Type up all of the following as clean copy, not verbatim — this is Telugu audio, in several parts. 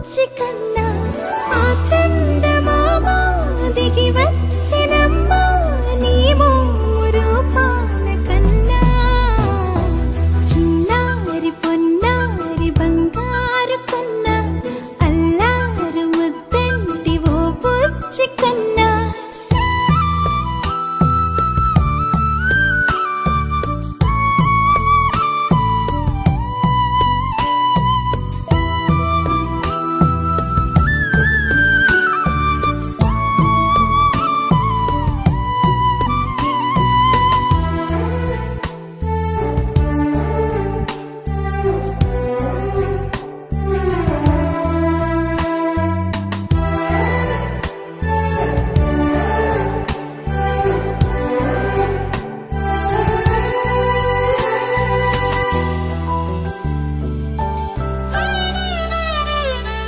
బుచ్చి కన్నా ఆ చందమామ దిగి వచ్చినమ్మ నీ రూపాల కన్నా చిన్నారి పొన్నారి బంగారు కన్నా అల్లారు ముద్దంటి ఓ బుచ్చి కన్నా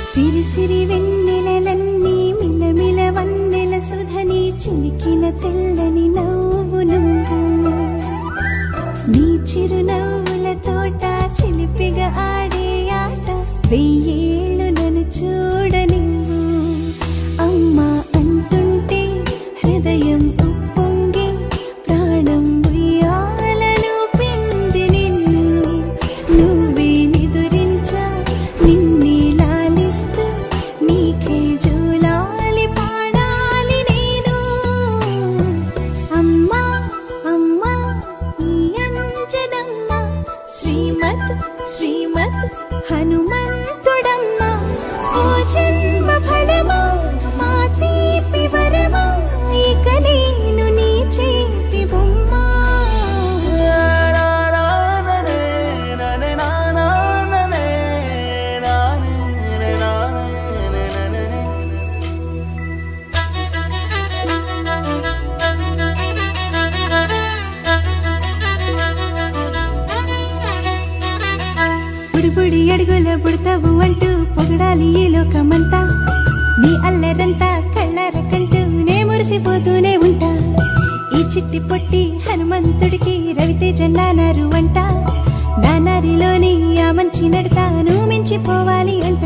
సిరి సిరి వెన్నెలలన్నీ మిలమిల వన్నెల సుధని చిలికిన తెల్లని నవ్వు నువ్వు నీ చిరునవ్వుల తోట చిలిపిగా ఆడే ఆట వెయ్యేళ్ళు నన్ను చూడ నువ్వు అమ్మా అంటుంటే హృదయం ఉప్పొంగి ప్రాణం ఉయ్యాలలో పిండి నిన్ను నువ్వే నిదురించా నిన్నే లాలిస్తూ నీకే జూలాలి పాడాలి నేను అమ్మా అమ్మా ఈ అంజనమ్మ శ్రీమత్ శ్రీమత్ హనుమంతుడమ్మ ఓ జన్మ ఫలమా మా తీపి వరమా ఇక నేను నీ చేతి బొమ్మ బుడి అడుగుల బుడతావు అంటూ పొగడాలి ఈ లోకమంతా నీ అల్లరంతా కళ్ళరకంటూ నే మురిసిపోతూనే ఉంటా ఈ చిట్టి పొట్టి హనుమంతుడికి రవితేజ నానారు అంట నానారిలోని ఆ మంచి నడతాను మించిపోవాలి అంట